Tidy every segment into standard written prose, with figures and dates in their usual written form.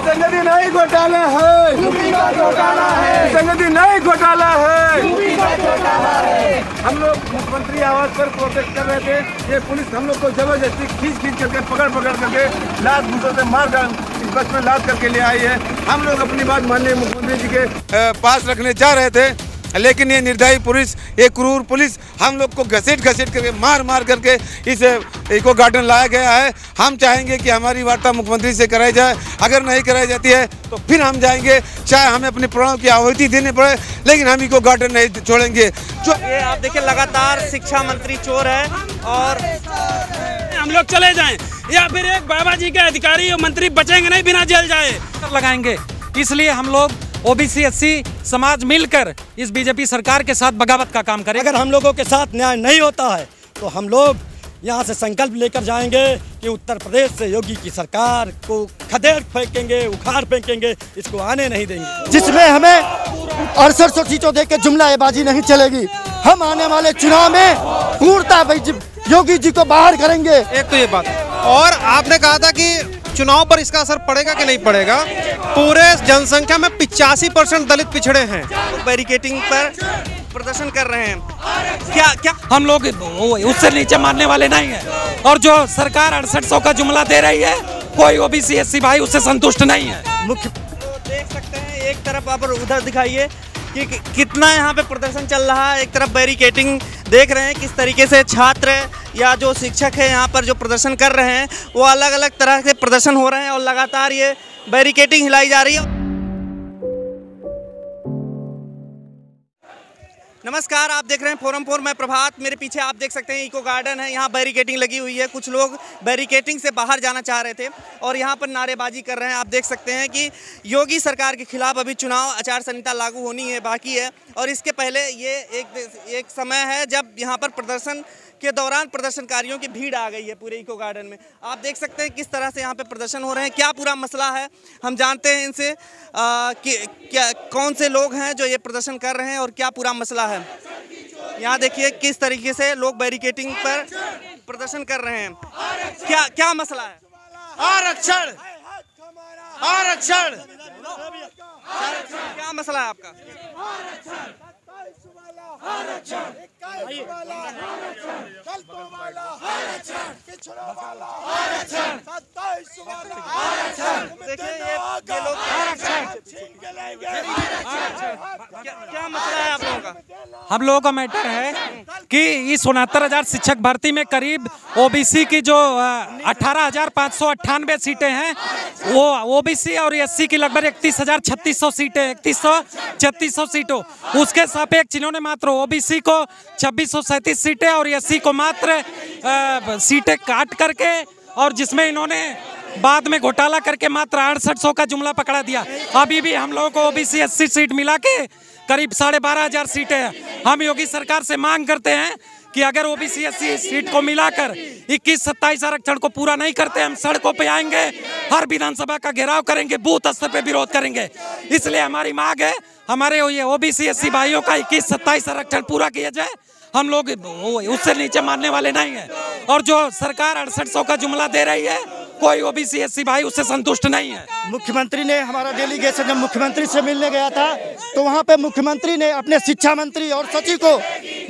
संगति नहीं घोटाला है, संगति नहीं घोटाला है। हम लोग मुख्यमंत्री आवास पर प्रोटेस्ट कर रहे थे। ये पुलिस हम लोग को जबरदस्ती खींच करके पकड़ करके लात घूसों से मार कर इस बस में लाद करके ले आई है। हम लोग अपनी बात माननीय मुख्यमंत्री जी के पास रखने जा रहे थे, लेकिन ये निर्दयी पुलिस, ये क्रूर पुलिस हम लोग को घसीट करके मार करके इस इको गार्डन लाया गया है। हम चाहेंगे कि हमारी वार्ता मुख्यमंत्री से कराई जाए। अगर नहीं कराई जाती है तो फिर हम जाएंगे, चाहे हमें अपने प्राणों की आहुति देनी पड़े, लेकिन हम इको गार्डन नहीं छोड़ेंगे। जो ये आप देखिए लगातार शिक्षा मंत्री चोर है और हम लोग चले जाएं या फिर एक बाबा जी के अधिकारी और मंत्री बचेंगे नहीं बिना जेल जाए लगाएंगे। इसलिए हम लोग ओबीसी एससी समाज मिलकर इस बीजेपी सरकार के साथ बगावत का काम करें। अगर हम लोगों के साथ न्याय नहीं होता है तो हम लोग यहाँ से संकल्प लेकर जाएंगे कि उत्तर प्रदेश से योगी की सरकार को खदेड़ फेंकेंगे, उखाड़ फेंकेंगे, इसको आने नहीं देंगे। जिसमें हमें 6800 सीटों देकर जुमलाबाजी नहीं चलेगी। हम आने वाले चुनाव में पूर्णतः योगी जी को बाहर करेंगे। एक तो ये बात, और आपने कहा था कि चुनाव पर इसका असर पड़ेगा कि नहीं पड़ेगा। पूरे जनसंख्या में 85% दलित पिछड़े हैं। बैरिकेटिंग पर प्रदर्शन कर रहे हैं। क्या हम लोग उससे नीचे मानने वाले नहीं हैं, और जो सरकार 6800 का जुमला दे रही है, कोई ओबीसी एससी भाई उससे संतुष्ट नहीं है। मुख्य देख सकते हैं, एक तरफ आप उधर दिखाइए कि कितना यहाँ पे प्रदर्शन चल रहा है। एक तरफ बैरिकेटिंग देख रहे हैं किस तरीके से छात्र या जो शिक्षक है यहाँ पर जो प्रदर्शन कर रहे हैं, वो अलग अलग तरह के प्रदर्शन हो रहे हैं और लगातार ये बैरिकेटिंग हिलाई जा रही है। नमस्कार, आप देख रहे हैं फोरम 4, मैं प्रभात। मेरे पीछे आप देख सकते हैं इको गार्डन है, यहाँ बैरिकेटिंग लगी हुई है। कुछ लोग बैरिकेटिंग से बाहर जाना चाह रहे थे और यहाँ पर नारेबाजी कर रहे हैं। आप देख सकते हैं कि योगी सरकार के खिलाफ अभी चुनाव आचार संहिता लागू होनी है, बाकी है, और इसके पहले ये एक समय है जब यहाँ पर प्रदर्शन के दौरान प्रदर्शनकारियों की भीड़ आ गई है पूरे इको गार्डन में। आप देख सकते हैं किस तरह से यहाँ पे प्रदर्शन हो रहे हैं, क्या पूरा मसला है। हम जानते हैं इनसे कि क्या कौन से लोग हैं जो ये प्रदर्शन कर रहे हैं और क्या पूरा मसला है। यहाँ देखिए किस तरीके से लोग बैरिकेटिंग पर प्रदर्शन कर रहे हैं। क्या मसला है? आरक्षण, आरक्षण, क्या मसला है आपका? देखिए ये लोग क्या मसला है आप लोगों का? हम लोगों का मैटर है कि इस 69,000 शिक्षक भर्ती में करीब ओबीसी की जो 18,598 सीटें हैं, वो ओबीसी और एससी की लगभग 31,3600 सीटें, 31,3600 सीटों, उसके सापेक्ष इन्होंने मात्र ओबीसी को 2637 सीटें और एससी को मात्र सीटें काट करके, और जिसमें इन्होंने बाद में घोटाला करके मात्र 6800 का जुमला पकड़ा दिया। अभी भी हम लोगों को ओबीसी एससी सीट मिला के करीब 12,500 सीटें हैं। हम योगी सरकार से मांग करते हैं कि अगर ओबीसी एससी सीट को मिलाकर 21-27 आरक्षण को पूरा नहीं करते, हम सड़कों पे आएंगे, हर विधानसभा का घेराव करेंगे, बूथ स्तर पे विरोध करेंगे। इसलिए हमारी मांग है, हमारे ये ओबीसी एससी भाइयों का 21-27 आरक्षण पूरा किया जाए। हम लोग उससे नीचे मानने वाले नहीं हैं, और जो सरकार 6800 का जुमला दे रही है, कोई ओबीसी एससी भाई उससे संतुष्ट नहीं है। मुख्यमंत्री ने, हमारा डेलीगेशन जब मुख्यमंत्री से मिलने गया था तो वहाँ पे मुख्यमंत्री ने अपने शिक्षा मंत्री और सचिव को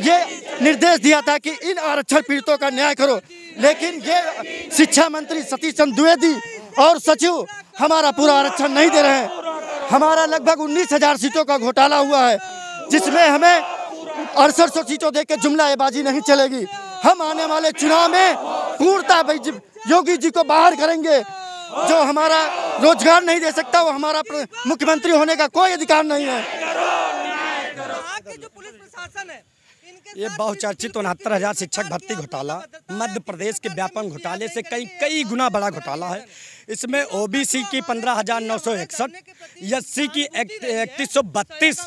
ये निर्देश दिया था कि इन आरक्षण पीड़ितों का न्याय करो, लेकिन ये शिक्षा मंत्री सतीश चंद्र द्विवेदी और सचिव हमारा पूरा आरक्षण नहीं दे रहे हैं। हमारा लगभग 19,000 सीटों का घोटाला हुआ है, जिसमें हमें 6800 सीटों देकर जुमलाबाजी नहीं चलेगी। हम आने वाले चुनाव में पूर्णतः योगी जी को बाहर करेंगे। जो हमारा रोजगार नहीं दे सकता, वो हमारा मुख्यमंत्री होने का कोई अधिकार नहीं है। जो पुलिस प्रशासन है, ये बहुचर्चित 69,000 शिक्षक भर्ती घोटाला मध्य प्रदेश के व्यापक घोटाले से कई गुना बड़ा घोटाला है। इसमें ओबीसी की 15,961, एससी की 3132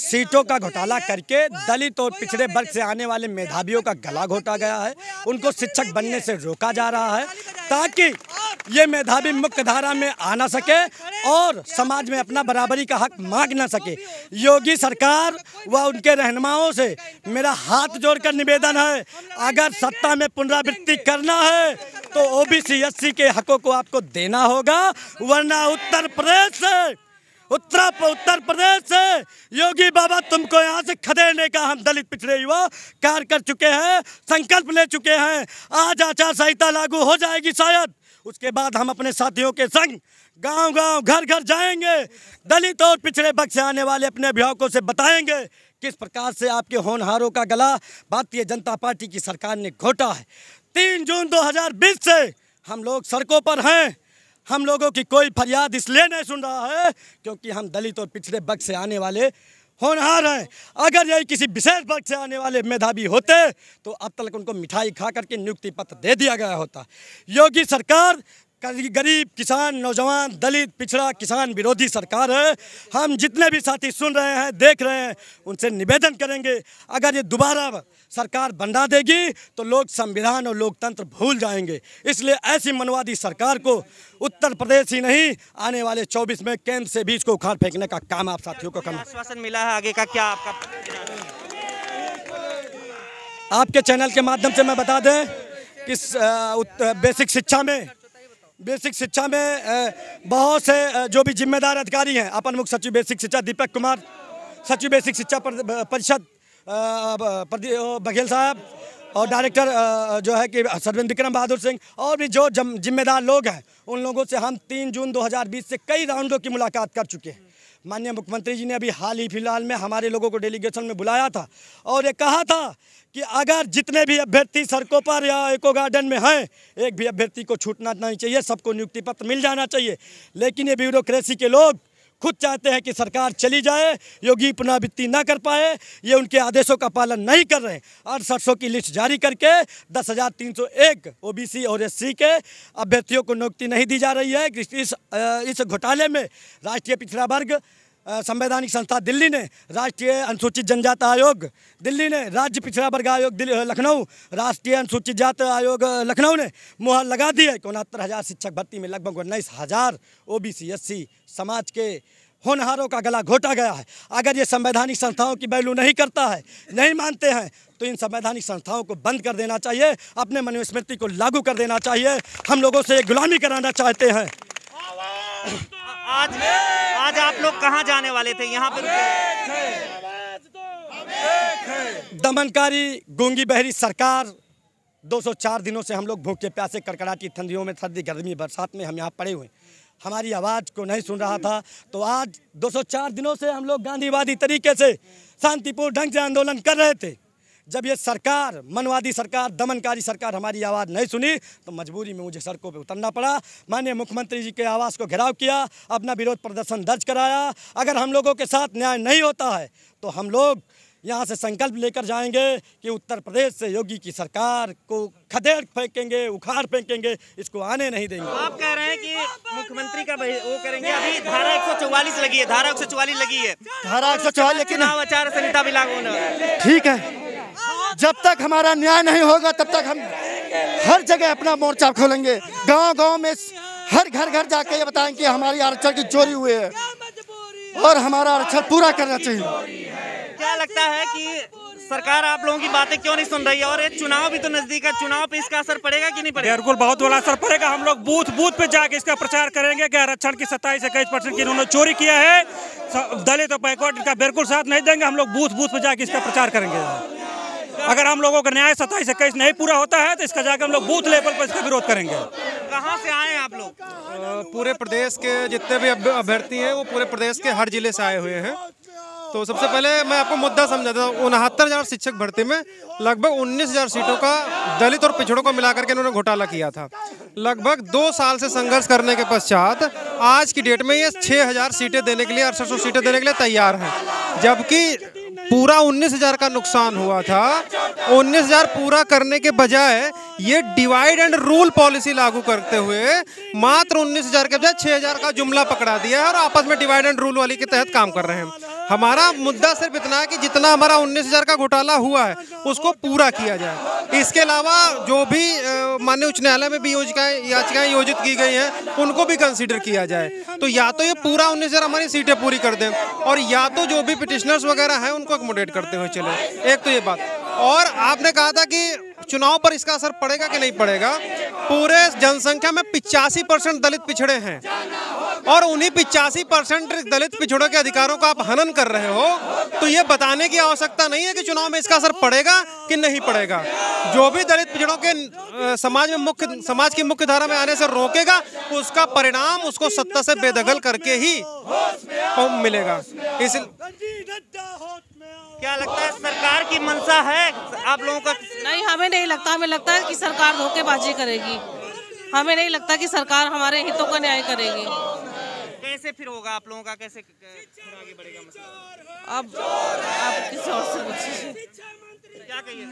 सीटों का घोटाला करके दलित और पिछड़े वर्ग से आने वाले मेधावियों का गला घोटा गया है। उनको शिक्षक बनने से रोका जा रहा है ताकि ये मेधावी मुख्य धारा में आ ना सके और समाज में अपना बराबरी का हक मांग ना सके। योगी सरकार व उनके रहनुमाओं से मेरा हाथ जोड़कर निवेदन है, अगर सत्ता में पुनरावृत्ति करना है तो ओबीसी एससी के हकों को आपको देना होगा, वरना उत्तर प्रदेश से योगी बाबा तुमको यहाँ से खदेड़ने का हम दलित पिछड़े युवा कार्य कर चुके हैं, संकल्प ले चुके हैं। आज आचार संहिता लागू हो जाएगी शायद, उसके बाद हम अपने साथियों के संग गांव-गांव घर-घर जाएंगे, दलित और पिछड़े वर्ग से आने वाले अपने अभिभावकों से बताएंगे किस प्रकार से आपके होनहारों का गला भारतीय जनता पार्टी की सरकार ने घोटा है। 3 जून 2020 से हम लोग सड़कों पर हैं। हम लोगों की कोई फरियाद इसलिए नहीं सुन रहा है क्योंकि हम दलित और पिछड़े वर्ग से आने वाले होनहार हैं। अगर यही किसी विशेष वर्ग से आने वाले मेधावी होते तो अब तक उनको मिठाई खा करके नियुक्ति पत्र दे दिया गया होता। योगी सरकार गरीब, किसान, नौजवान, दलित, पिछड़ा, किसान विरोधी सरकार है। हम जितने भी साथी सुन रहे हैं, देख रहे हैं, उनसे निवेदन करेंगे, अगर ये दोबारा सरकार बना देगी तो लोग संविधान और लोकतंत्र भूल जाएंगे। इसलिए ऐसी मनवादी सरकार को उत्तर प्रदेश ही नहीं, आने वाले 24 में केंद्र से भी इसको उखाड़ फेंकने का काम आप साथियों को करना। आश्वासन मिला है आगे का क्या आपका? आपके चैनल के माध्यम से मैं बता दें कि बेसिक शिक्षा में बहुत से जो भी जिम्मेदार अधिकारी हैं, अपर मुख्य सचिव बेसिक शिक्षा दीपक कुमार, सचिव बेसिक शिक्षा परिषद बघेल साहब और डायरेक्टर जो है कि सरविंद विक्रम बहादुर सिंह और भी जो जिम्मेदार लोग हैं, उन लोगों से हम 3 जून 2020 से कई राउंडों की मुलाकात कर चुके हैं। माननीय मुख्यमंत्री जी ने अभी हाल ही फिलहाल में हमारे लोगों को डेलीगेशन में बुलाया था और ये कहा था कि अगर जितने भी अभ्यर्थी सड़कों पर या इको गार्डन में हैं, एक भी अभ्यर्थी को छूटना नहीं चाहिए, सबको नियुक्ति पत्र मिल जाना चाहिए। लेकिन ये ब्यूरोक्रेसी के लोग खुद चाहते हैं कि सरकार चली जाए, योगी पुनरावृत्ति ना कर पाए, ये उनके आदेशों का पालन नहीं कर रहे हैं। 6800 की लिस्ट जारी करके 10,301 ओबीसी और एससी के अभ्यर्थियों को नियुक्ति नहीं दी जा रही है। इस घोटाले में राष्ट्रीय पिछड़ा वर्ग संवैधानिक संस्था दिल्ली ने, राष्ट्रीय अनुसूचित जनजाति आयोग दिल्ली ने, राज्य पिछड़ा वर्ग आयोग लखनऊ, राष्ट्रीय अनुसूचित जाति आयोग लखनऊ ने मुहर लगा दी है कि 69,000 शिक्षक भर्ती में लगभग 19,000 ओबीसी एससी समाज के होनहारों का गला घोटा गया है। अगर ये संवैधानिक संस्थाओं की वैल्यू नहीं करता है, नहीं मानते हैं, तो इन संवैधानिक संस्थाओं को बंद कर देना चाहिए, अपने मनुस्मृति को लागू कर देना चाहिए। हम लोगों से गुलामी कराना चाहते हैं। आज आप लोग कहाँ जाने वाले थे? यहाँ पर दमनकारी गूंगी बहरी सरकार 204 दिनों से हम लोग भूखे प्यासे कड़कड़ाती ठंडियों में, सर्दी गर्मी बरसात में हम यहाँ पड़े हुए, हमारी आवाज़ को नहीं सुन रहा था। तो आज 204 दिनों से हम लोग गांधीवादी तरीके से शांतिपूर्ण ढंग से आंदोलन कर रहे थे। जब ये सरकार, मनवादी सरकार, दमनकारी सरकार हमारी आवाज़ नहीं सुनी तो मजबूरी में मुझे सड़कों पे उतरना पड़ा। माननीय मुख्यमंत्री जी के आवास को घेराव किया, अपना विरोध प्रदर्शन दर्ज कराया। अगर हम लोगों के साथ न्याय नहीं होता है तो हम लोग यहाँ से संकल्प लेकर जाएंगे कि उत्तर प्रदेश से योगी की सरकार को खदेड़ फेंकेंगे, उखाड़ फेंकेंगे, इसको आने नहीं देंगे। आप कह रहे हैं कि मुख्यमंत्री का वो करेंगे। अभी धारा 144 लगी है, धारा 144 लगी है, धारा 144, लेकिन चुनाव आचार संहिता भी लागू होने वाला है। ठीक है, जब तक हमारा न्याय नहीं होगा तब तक हम हर जगह अपना मोर्चा खोलेंगे। गांव-गांव में हर घर जाके ये बताएं कि हमारी आरक्षण की चोरी हुई है और हमारा आरक्षण पूरा करना चाहिए। क्या लगता है कि सरकार आप लोगों की बातें क्यों नहीं सुन रही है? और ये चुनाव भी तो नजदीक है, चुनाव पे इसका असर पड़ेगा कि नहीं पड़ेगा? बिल्कुल बहुत बड़ा असर पड़ेगा। हम लोग बूथ पे जाके इसका प्रचार करेंगे कि आरक्षण की 27-21% की इन्होंने चोरी किया है, दलित और बैकवर्ड इनका बिल्कुल साथ नहीं देंगे। हम लोग बूथ पे जाके इसका प्रचार करेंगे। अगर हम लोगों का न्याय 27-21 नहीं पूरा होता है तो इसका जाकर हम लोग बूथ लेवल पर इसका विरोध करेंगे। कहाँ से आए हैं आप लोग? पूरे प्रदेश के जितने भी अभ्यर्थी हैं वो पूरे प्रदेश के हर जिले से आए हुए हैं। तो सबसे पहले मैं आपको मुद्दा समझाता हूँ। 69,000 शिक्षक भर्ती में लगभग 19,000 सीटों का दलित और पिछड़ों को मिलाकर के इन्होंने घोटाला किया था। लगभग 2 साल से संघर्ष करने के पश्चात आज की डेट में ये 6,000 सीटें देने के लिए, 6800 सीटें देने के लिए तैयार हैं, जबकि पूरा 19,000 का नुकसान हुआ था। 19,000 पूरा करने के बजाय ये डिवाइड एंड रूल पॉलिसी लागू करते हुए मात्र 19,000 के बजाय 6,000 का जुमला पकड़ा दिया है और आपस में डिवाइड एंड रूल वाली के तहत काम कर रहे हैं। हमारा मुद्दा सिर्फ इतना है कि जितना हमारा 19,000 का घोटाला हुआ है उसको पूरा किया जाए। इसके अलावा जो भी माननीय उच्च न्यायालय में भी याचिकाएं योजित की गई हैं उनको भी कंसीडर किया जाए। तो या तो ये पूरा 19,000 हमारी सीटें पूरी कर दें और या तो जो भी पिटिशनर्स वगैरह हैं उनको अकोमोडेट करते हुए चले। एक तो ये बात। और आपने कहा था कि चुनाव पर इसका असर पड़ेगा कि नहीं पड़ेगा। पूरे जनसंख्या में 85% दलित पिछड़े हैं और उन्हीं 85% दलित पिछड़ों के अधिकारों का आप हनन कर रहे हो, तो ये बताने की आवश्यकता नहीं है कि चुनाव में इसका असर पड़ेगा कि नहीं पड़ेगा। जो भी दलित पिछड़ों के समाज की मुख्य धारा में आने से रोकेगा उसका परिणाम उसको सत्ता से बेदखल करके ही मिलेगा। क्या लगता है सरकार की मंशा है आप लोगों का? नहीं, हमें नहीं लगता। हमें लगता है कि सरकार धोखेबाजी करेगी। हमें नहीं लगता कि सरकार हमारे हितों का न्याय करेगी। कैसे फिर होगा आप लोगों का, कैसे फिर आगे बढ़ेगा मसला? अब किसी और से पूछिए। क्या कहिए?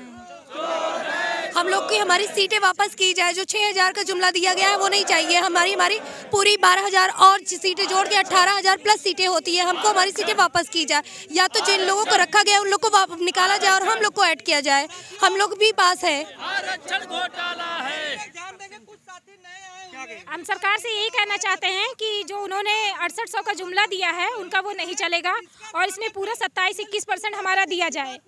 हम लोग की हमारी सीटें वापस की जाए। जो 6,000 का जुमला दिया गया है वो नहीं चाहिए। हमारी पूरी 12,000 और सीटें जोड़ के 18,000 प्लस सीटें होती है। हमको हमारी सीटें वापस की जाए, या तो जिन लोगों को रखा गया उन लोग को निकाला जाए और हम लोग को ऐड किया जाए। हम लोग भी पास है। हम सरकार से यही कहना चाहते हैं कि जो उन्होंने 6800 का जुमला दिया है उनका वो नहीं चलेगा और इसमें पूरा 27-21% हमारा दिया जाए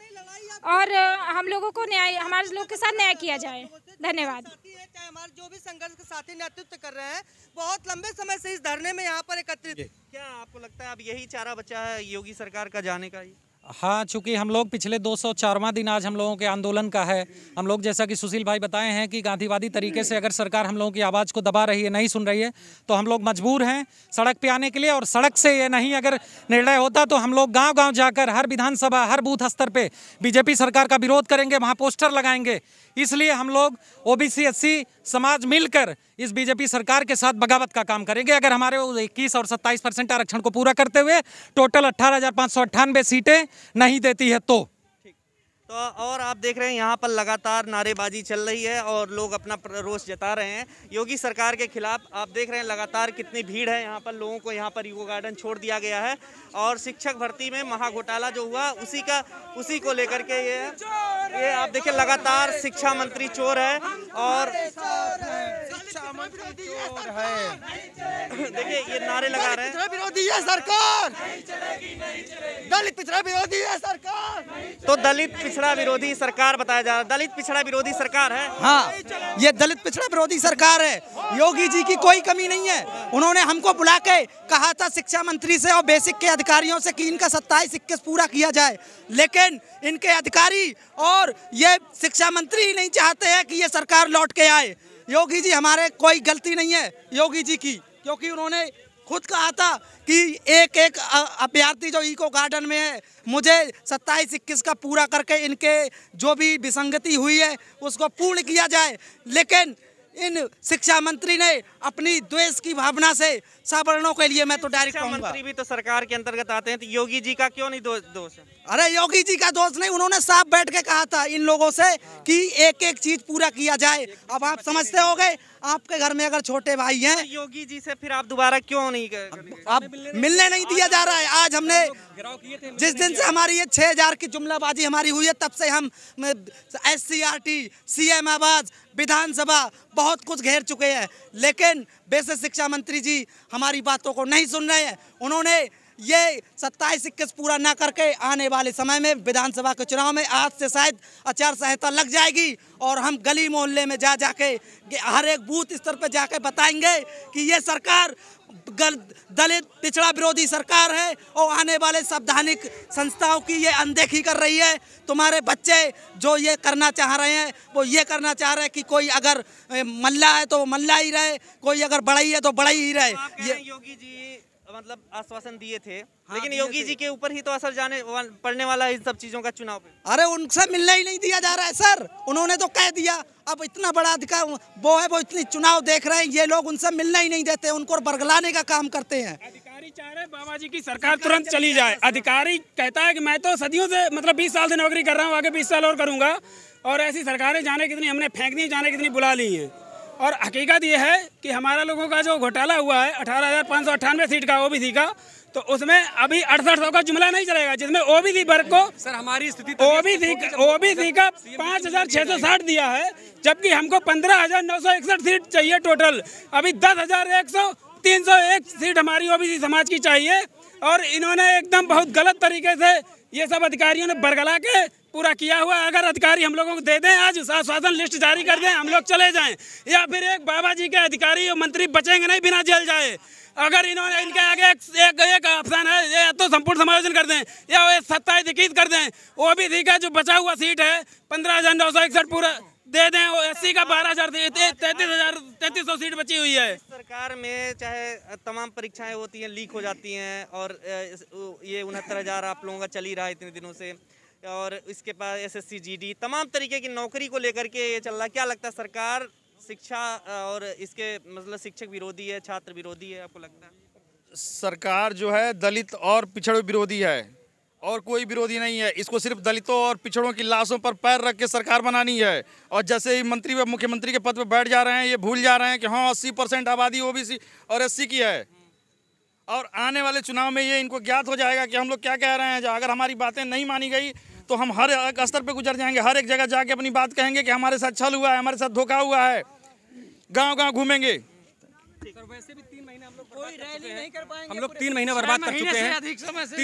और हम लोगों को न्याय, हमारे लोग के साथ न्याय किया जाए। धन्यवाद। हमारे जो भी संघर्ष के साथी नेतृत्व कर रहे हैं बहुत लंबे समय से इस धरने में यहाँ पर एकत्रित। क्या आपको लगता है अब यही चारा बचा है योगी सरकार का जाने का? हाँ, चूंकि हम लोग पिछले 204वां दिन आज हम लोगों के आंदोलन का है। हम लोग जैसा कि सुशील भाई बताए हैं कि गांधीवादी तरीके से अगर सरकार हम लोगों की आवाज़ को दबा रही है, नहीं सुन रही है, तो हम लोग मजबूर हैं सड़क पे आने के लिए। और सड़क से ये नहीं अगर निर्णय होता तो हम लोग गांव-गांव जाकर हर विधानसभा, हर बूथ स्तर पे बीजेपी सरकार का विरोध करेंगे, वहाँ पोस्टर लगाएंगे। इसलिए हम लोग ओबीसी एससी समाज मिलकर इस बीजेपी सरकार के साथ बगावत का काम करेंगे। अगर हमारे 21 और 27% आरक्षण को पूरा करते हुए टोटल 18,598 सीटें नहीं देती है तो। तो और आप देख रहे हैं यहाँ पर लगातार नारेबाजी चल रही है और लोग अपना रोष जता रहे हैं योगी सरकार के खिलाफ। आप देख रहे हैं लगातार कितनी भीड़ है यहाँ पर। लोगों को यहाँ पर ईको गार्डन छोड़ दिया गया है और शिक्षक भर्ती में महाघोटाला जो हुआ उसी को लेकर के ये आप देखिए लगातार शिक्षा मंत्री चोर है और शिक्षा मंत्री चोर है। देखिए ये नारे लगा रहे हैं, विरोधी है सरकार, दलित पिछड़ा विरोधी है सरकार। तो दलित पिछड़ा विरोधी सरकार बताया जा रहा है। दलित पिछड़ा विरोधी सरकार है। हाँ, ये दलित पिछड़ा विरोधी सरकार है। योगी जी की कोई कमी नहीं है। उन्होंने हमको बुला के कहा था शिक्षा मंत्री से और बेसिक के अधिकारियों से कि इनका 27-21 पूरा किया जाए, लेकिन इनके अधिकारी और ये शिक्षा मंत्री ही नहीं चाहते हैं कि ये सरकार लौट के आए। योगी जी, हमारे कोई गलती नहीं है योगी जी की, क्योंकि उन्होंने खुद कहा था कि एक अभ्यर्थी जो ईको गार्डन में है मुझे 27-21 का पूरा करके इनके जो भी विसंगति हुई है उसको पूर्ण किया जाए। लेकिन इन शिक्षा मंत्री ने अपनी द्वेष की भावना से सवर्णों के लिए, मैं तो डायरेक्ट कहूंगा, मंत्री भी तो सरकार के अंतर्गत आते हैं, तो योगी जी का क्यों नहीं दोष है? अरे योगी जी का दोष नहीं, उन्होंने साफ बैठ के कहा था इन लोगों से कि एक एक चीज पूरा किया जाए। अब आप समझते होंगे, आपके घर में अगर छोटे भाई हैं, तो योगी जी से फिर आप दोबारा क्यों नहीं अब मिलने नहीं दिया जा रहा है। आज हमने जिस दिन से हमारी ये 6,000 की जुमलाबाजी हमारी हुई है तब से हम SCRT, CM आवाज, विधानसभा बहुत कुछ घेर चुके हैं, लेकिन बेसिक शिक्षा मंत्री जी हमारी बातों को नहीं सुन रहे हैं। उन्होंने ये 27-21 पूरा ना करके आने वाले समय में विधानसभा के चुनाव में आज से शायद आचार संहिता लग जाएगी और हम गली मोहल्ले में जाके हर एक बूथ स्तर पर जाके बताएंगे कि ये सरकार दलित पिछड़ा विरोधी सरकार है और आने वाले संवैधानिक संस्थाओं की ये अनदेखी कर रही है। तुम्हारे बच्चे जो ये करना चाह रहे हैं वो ये करना चाह रहे हैं कि कोई अगर मल्ला है तो वो मल्ला ही रहे, कोई अगर बढ़ई है तो बढ़ई ही रहे। ये योगी जी मतलब आश्वासन दिए थे, लेकिन योगी जी के ऊपर ही तो असर पड़ने वाला है इन सब चीजों का चुनाव पे। अरे उनसे मिलने ही नहीं दिया जा रहा है सर, उन्होंने तो कह दिया। अब इतना बड़ा अधिकार वो इतनी चुनाव देख रहे हैं, ये लोग उनसे मिलने ही नहीं देते, उनको बरगलाने का काम करते हैं। अधिकारी चाह रहे बाबा जी की सरकार तुरंत चली जाए। अधिकारी कहता है कि मैं तो सदियों से मतलब 20 साल से नौकरी कर रहा हूँ, आगे 20 साल और करूँगा, और ऐसी सरकारें जाने कितनी हमने फेंक दी, जाने कितनी बुला ली हैं। और हकीकत ये है कि हमारा लोगों का जो घोटाला हुआ है 18,598 सीट का ओबीसी का, तो उसमें अभी 6800 का जुमला नहीं चलेगा, जिसमें ओबीसी वर्ग को सर हमारी स्थिति ओबीसी का 5,660 दिया है, जबकि हमको 15,961 सीट चाहिए टोटल। अभी 10,301 सीट हमारी ओबीसी समाज की चाहिए, और इन्होंने एकदम बहुत गलत तरीके से ये सब अधिकारियों ने बरगला के पूरा किया हुआ। अगर अधिकारी हम लोगों को दे दें, आज शासन लिस्ट जारी कर दें, हम लोग चले जाएं, या फिर एक बाबा जी के अधिकारी और मंत्री बचेंगे नहीं बिना जेल जाए। अगर इन्होंने इनके आगे एक ऑप्शन है, ये तो संपूर्ण समायोजन कर दें या 27-21 कर दें। ओबीसी का जो बचा हुआ सीट है 15,961 पूरा दे दें, एससी का 12,33,300 सीट बची हुई है। सरकार में चाहे तमाम परीक्षाएं होती हैं, लीक हो जाती हैं, और ये 69,000 आप लोगों का चल ही रहा है इतने दिनों से, और इसके पास एसएससी जीडी तमाम तरीके की नौकरी को लेकर के ये चल रहा है। क्या लगता है सरकार शिक्षा और इसके मतलब शिक्षक विरोधी है, छात्र विरोधी है, आपको लगता है? सरकार जो है दलित और पिछड़ों विरोधी है, और कोई विरोधी नहीं है। इसको सिर्फ दलितों और पिछड़ों की लाशों पर पैर रख के सरकार बनानी है। और जैसे ही मंत्री व मुख्यमंत्री के पद पर बैठ जा रहे हैं, ये भूल जा रहे हैं कि हाँ 80% आबादी ओबीसी और एससी की है, और आने वाले चुनाव में ये इनको ज्ञात हो जाएगा कि हम लोग क्या कह रहे हैं। अगर हमारी बातें नहीं मानी गई तो हम हर एक स्तर पर गुजर जाएंगे, हर एक जगह जाके अपनी बात कहेंगे कि हमारे साथ छल हुआ है, हमारे साथ धोखा हुआ है, गाँव-गाँव घूमेंगे। वैसे भी 3 महीने हम लोग कोई रैली नहीं कर पाएंगे, हम लोग 3 महीने बर्बाद कर चुके हैं। अधिक समय से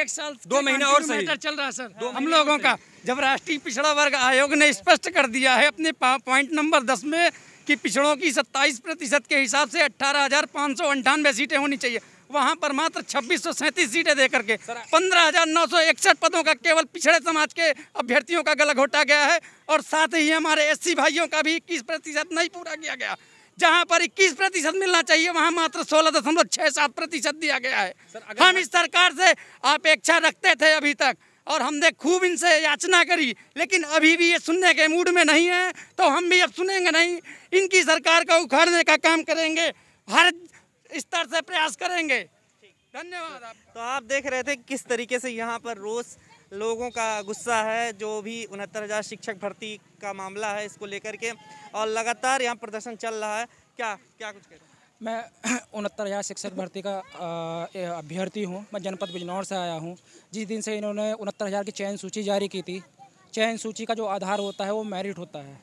1 साल 2 महीने और सही चल रहा है सर हम लोगों का। जब राष्ट्रीय पिछड़ा वर्ग आयोग ने स्पष्ट कर दिया है अपने पॉइंट नंबर 10 में कि पिछड़ों की 27% के हिसाब से 18,598 सीटें होनी चाहिए, वहाँ पर मात्र 2,637 सीटें दे करके 15,961 पदों का केवल पिछड़े समाज के अभ्यर्थियों का गला घोटा गया है, और साथ ही हमारे एससी भाइयों का भी 21% नहीं पूरा किया गया। जहां पर 21% मिलना चाहिए वहां मात्र 16.67% दिया गया है। हम इस सरकार से अपेक्षा रखते थे अभी तक, और हमने खूब इनसे याचना करी, लेकिन अभी भी ये सुनने के मूड में नहीं है, तो हम भी अब सुनेंगे नहीं। इनकी सरकार को उखाड़ने का काम करेंगे, हर स्तर से प्रयास करेंगे। धन्यवाद। तो आप देख रहे थे किस तरीके से यहाँ पर रोज लोगों का गुस्सा है, जो भी 69,000 शिक्षक भर्ती का मामला है इसको लेकर के, और लगातार यहाँ प्रदर्शन चल रहा है। क्या कुछ कह रहे हैं? मैं 69,000 शिक्षक भर्ती का अभ्यर्थी हूँ। मैं जनपद बिजनौर से आया हूँ। जिस दिन से इन्होंने 69,000 की चयन सूची जारी की थी, चयन सूची का जो आधार होता है वो मेरिट होता है।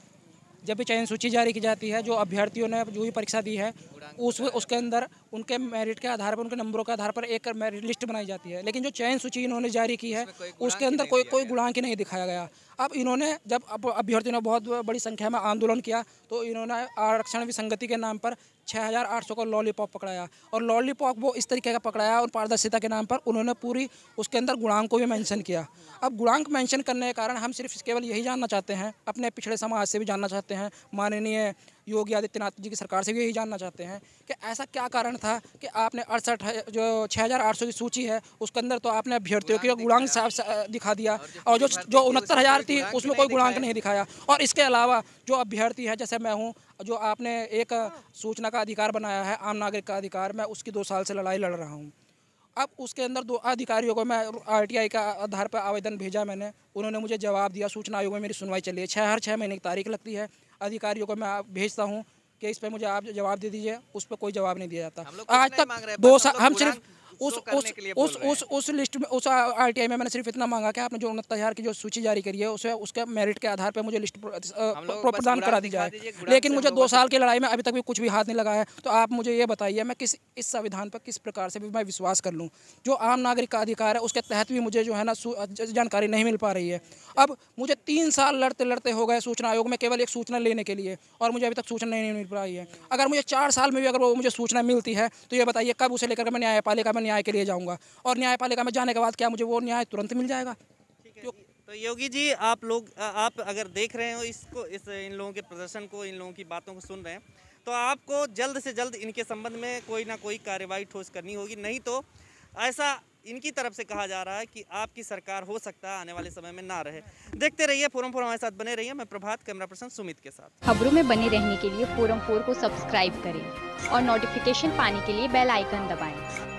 जब भी चयन सूची जारी की जाती है, जो अभ्यर्थियों ने जो भी परीक्षा दी है उसके अंदर उनके मेरिट के आधार पर, उनके नंबरों के आधार पर एक मेरिट लिस्ट बनाई जाती है। लेकिन जो चयन सूची इन्होंने जारी की है उसके अंदर कोई गुणांक नहीं दिखाया गया। अब इन्होंने जब अभ्यर्थियों ने बहुत बड़ी संख्या में आंदोलन किया, तो इन्होंने आरक्षण विसंगति के नाम पर 6,800 का लॉलीपॉप पकड़ाया, और लॉलीपॉप वो इस तरीके का पकड़ाया, और पारदर्शिता के नाम पर उन्होंने पूरी उसके अंदर गुणांक को भी मेंशन किया। अब गुणांक मेंशन करने के कारण हम सिर्फ केवल यही जानना चाहते हैं, अपने पिछड़े समाज से भी जानना चाहते हैं, माननीय योगी आदित्यनाथ जी की सरकार से भी यही जानना चाहते हैं कि ऐसा क्या कारण था कि आपने 6,800 की सूची है उसके अंदर तो आपने अभ्यर्थियों के गुणांक साफ दिखा दिया, और जो 69,000 थी उसमें कोई गुणांक नहीं दिखाया। और इसके अलावा जो अभ्यर्थी है, जैसे मैं हूँ, जो आपने एक सूचना का अधिकार बनाया है, आम नागरिक का अधिकार, मैं उसकी 2 साल से लड़ाई लड़ रहा हूँ। अब उसके अंदर 2 अधिकारियों को मैं RTI का आधार पर आवेदन भेजा मैंने, उन्होंने मुझे जवाब दिया। सूचना आयोग में मेरी सुनवाई चली है, हर 6 महीने की तारीख लगती है। अधिकारियों को मैं भेजता हूँ कि इस पर मुझे आप जवाब दे दीजिए, उस पर कोई जवाब नहीं दिया जाता। आज तक 2 साल हम सिर्फ उस लिस्ट में, उस RTI में मैंने सिर्फ इतना मांगा कि आपने जो 69,000 की जो सूची जारी करी है उसे उसके मेरिट के आधार पर मुझे लिस्ट प्रदान करा दी जाए। लेकिन मुझे 2 साल की लड़ाई में अभी तक भी कुछ भी हाथ नहीं लगा है। तो आप मुझे ये बताइए, मैं इस संविधान पर किस प्रकार से भी मैं विश्वास कर लूँ? जो आम नागरिक का अधिकार है उसके तहत भी मुझे जो है ना जानकारी नहीं मिल पा रही है। अब मुझे 3 साल लड़ते लड़ते हो गए सूचना आयोग में केवल एक सूचना लेने के लिए, और मुझे अभी तक सूचना नहीं मिल रही है। अगर मुझे 4 साल में भी अगर वो मुझे सूचना मिलती है तो ये बताइए कब उसे लेकर मैं न्यायपालिका में न्याय के लिए जाऊँगा, और न्यायपालिका में जाने के बाद क्या मुझे वो न्याय तुरंत मिल जाएगा? तो योगी जी, आप अगर देख रहे हो इन लोगों के प्रदर्शन को, इन लोगों की बातों को सुन रहे हैं, तो आपको जल्द से जल्द इनके संबंध में कोई ना कोई कार्रवाई ठोस करनी होगी। नहीं तो ऐसा इनकी तरफ से कहा जा रहा है कि आपकी सरकार हो सकता है आने वाले समय में ना रहे। देखते रहिए फोरम 4, हमारे साथ बने रहिए। मैं प्रभात, कैमरा पर्सन सुमित के साथ। खबरों में बने रहने के लिए फोरम 4 को सब्सक्राइब करें और नोटिफिकेशन पाने के लिए बेल आइकन दबाएं।